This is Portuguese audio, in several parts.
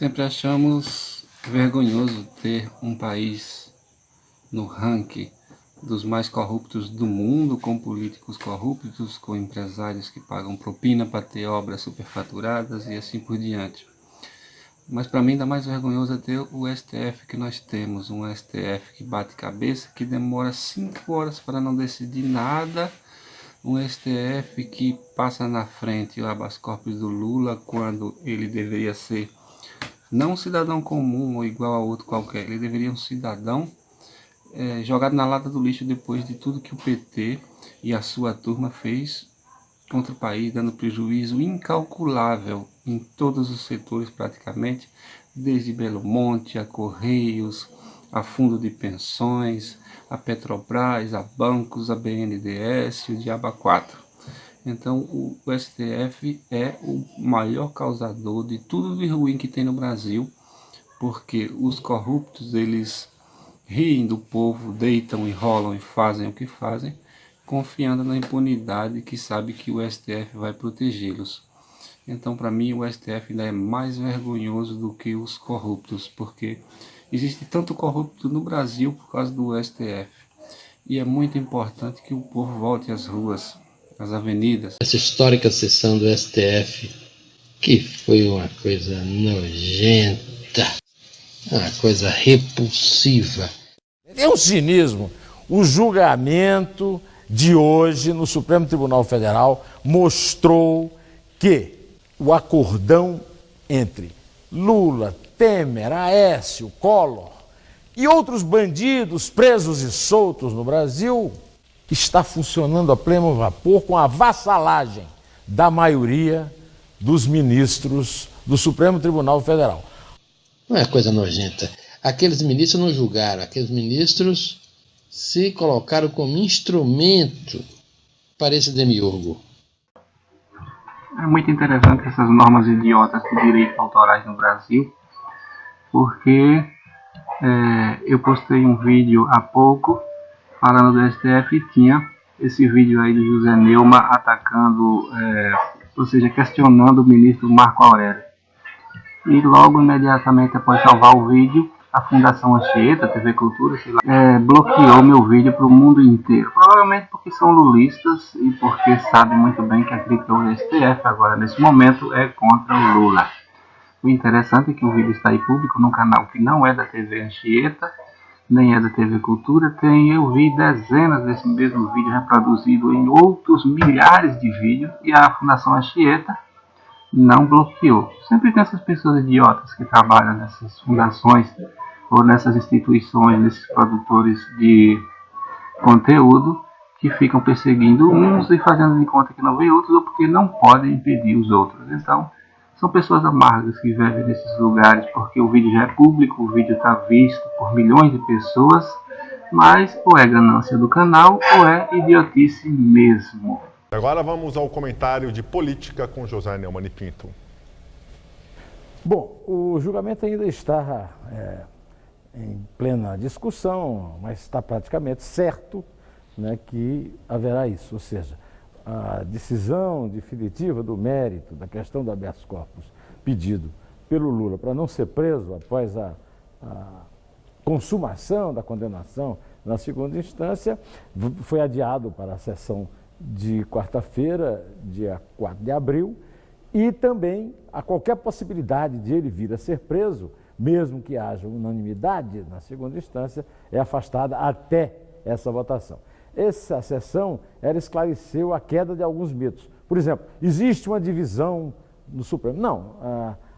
Sempre achamos vergonhoso ter um país no ranking dos mais corruptos do mundo, com políticos corruptos, com empresários que pagam propina para ter obras superfaturadas e assim por diante. Mas para mim ainda mais vergonhoso é ter o STF que nós temos, um STF que bate cabeça, que demora 5 horas para não decidir nada, um STF que passa na frente o habeas corpus do Lula quando ele deveria ser não um cidadão comum ou igual a outro qualquer, ele deveria ser um cidadão jogado na lata do lixo depois de tudo que o PT e a sua turma fez contra o país, dando prejuízo incalculável em todos os setores praticamente, desde Belo Monte, a Correios, a Fundo de Pensões, a Petrobras, a bancos, a BNDES e o Diaba 4. Então o STF é o maior causador de tudo de ruim que tem no Brasil, porque os corruptos eles riem do povo, deitam, enrolam e fazem o que fazem, confiando na impunidade que sabe que o STF vai protegê-los. Então, para mim, o STF ainda é mais vergonhoso do que os corruptos, porque existe tanto corrupto no Brasil por causa do STF. E é muito importante que o povo volte às ruas, às avenidas. Essa histórica sessão do STF, que foi uma coisa nojenta, uma coisa repulsiva. É um cinismo. O julgamento de hoje no Supremo Tribunal Federal mostrou que o acordão entre Lula, Temer, Aécio, Collor e outros bandidos presos e soltos no Brasil está funcionando a pleno vapor com a vassalagem da maioria dos ministros do Supremo Tribunal Federal. Não é coisa nojenta. Aqueles ministros não julgaram, aqueles ministros se colocaram como instrumento para esse demiurgo. É muito interessante essas normas idiotas de direitos autorais no Brasil, porque eu postei um vídeo há pouco falando do STF e tinha esse vídeo aí do José Neumann atacando, ou seja, questionando o ministro Marco Aurélio. E logo, imediatamente após salvar o vídeo, a Fundação Anchieta, TV Cultura, sei lá, bloqueou meu vídeo para o mundo inteiro. Provavelmente porque são lulistas e porque sabem muito bem que a crítica ao STF agora, nesse momento, é contra o Lula. O interessante é que o vídeo está aí público num canal que não é da TV Anchieta, nem é da TV Cultura. Eu vi dezenas desse mesmo vídeo reproduzido em outros milhares de vídeos e a Fundação Anchieta não bloqueou. Sempre tem essas pessoas idiotas que trabalham nessas fundações ou nessas instituições, nesses produtores de conteúdo que ficam perseguindo uns e fazendo de conta que não vê outros, ou porque não podem impedir os outros. Então, são pessoas amargas que vivem nesses lugares porque o vídeo já é público, o vídeo está visto por milhões de pessoas, mas ou é ganância do canal ou é idiotice mesmo. Agora vamos ao comentário de política com José Neumann e Pinto. Bom, o julgamento ainda está em plena discussão, mas está praticamente certo, né, que haverá isso. Ou seja, a decisão definitiva do mérito da questão do habeas corpus pedido pelo Lula para não ser preso após a consumação da condenação na segunda instância foi adiado para a sessão de quarta-feira, dia 4 de abril, e também a qualquer possibilidade de ele vir a ser preso, mesmo que haja unanimidade na segunda instância, é afastada até essa votação. Essa sessão, ela esclareceu a queda de alguns mitos. Por exemplo, existe uma divisão no Supremo? Não,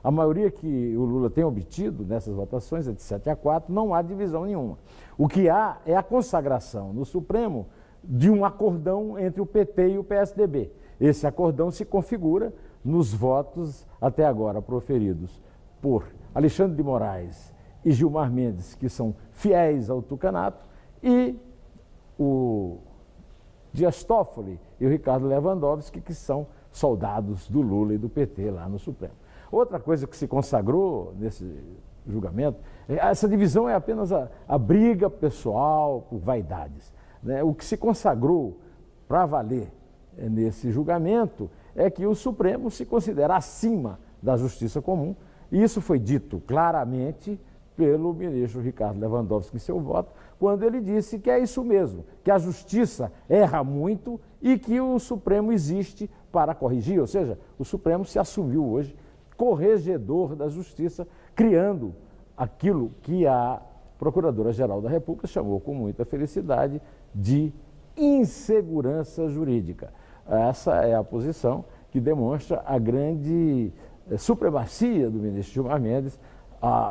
a maioria que o Lula tem obtido nessas votações é de 7-4, não há divisão nenhuma. O que há é a consagração no Supremo de um acordão entre o PT e o PSDB. Esse acordão se configura nos votos até agora proferidos por Alexandre de Moraes e Gilmar Mendes, que são fiéis ao tucanato, e o Dias Toffoli e o Ricardo Lewandowski, que são soldados do Lula e do PT lá no Supremo. Outra coisa que se consagrou nesse julgamento, essa divisão é apenas a briga pessoal por vaidades. O que se consagrou para valer nesse julgamento é que o Supremo se considera acima da justiça comum E isso foi dito claramente pelo ministro Ricardo Lewandowski em seu voto, quando ele disse que é isso mesmo, que a justiça erra muito e que o Supremo existe para corrigir, ou seja, o Supremo se assumiu hoje corregedor da justiça, criando aquilo que a Procuradora-Geral da República chamou com muita felicidade de insegurança jurídica. Essa é a posição que demonstra a grande supremacia do ministro Gilmar Mendes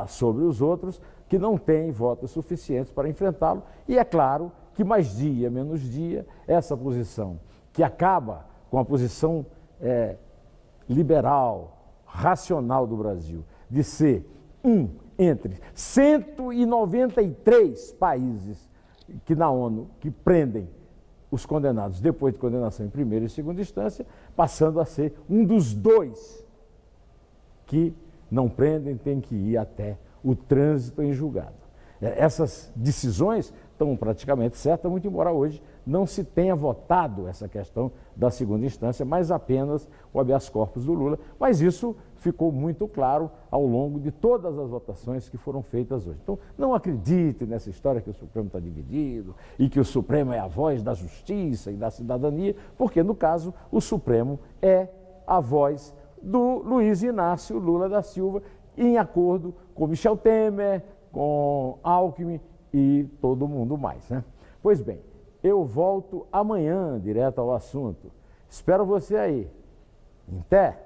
sobre os outros, que não têm votos suficientes para enfrentá-lo. E é claro que mais dia, menos dia, essa posição que acaba com a posição liberal, racional do Brasil, de ser entre 193 países que na ONU que prendem os condenados depois de condenação em primeira e segunda instância, passando a ser um dos 2 que não prendem, tem que ir até o trânsito em julgado. Essas decisões estão praticamente certas, muito embora hoje não se tenha votado essa questão da segunda instância, mas apenas o habeas corpus do Lula. Mas isso ficou muito claro ao longo de todas as votações que foram feitas hoje. Então, não acredite nessa história que o Supremo está dividido e que o Supremo é a voz da justiça e da cidadania, porque, no caso, o Supremo é a voz do Luiz Inácio Lula da Silva, em acordo com Michel Temer, com Alckmin e todo mundo mais, né? Pois bem, eu volto amanhã direto ao assunto. Espero você aí. Até!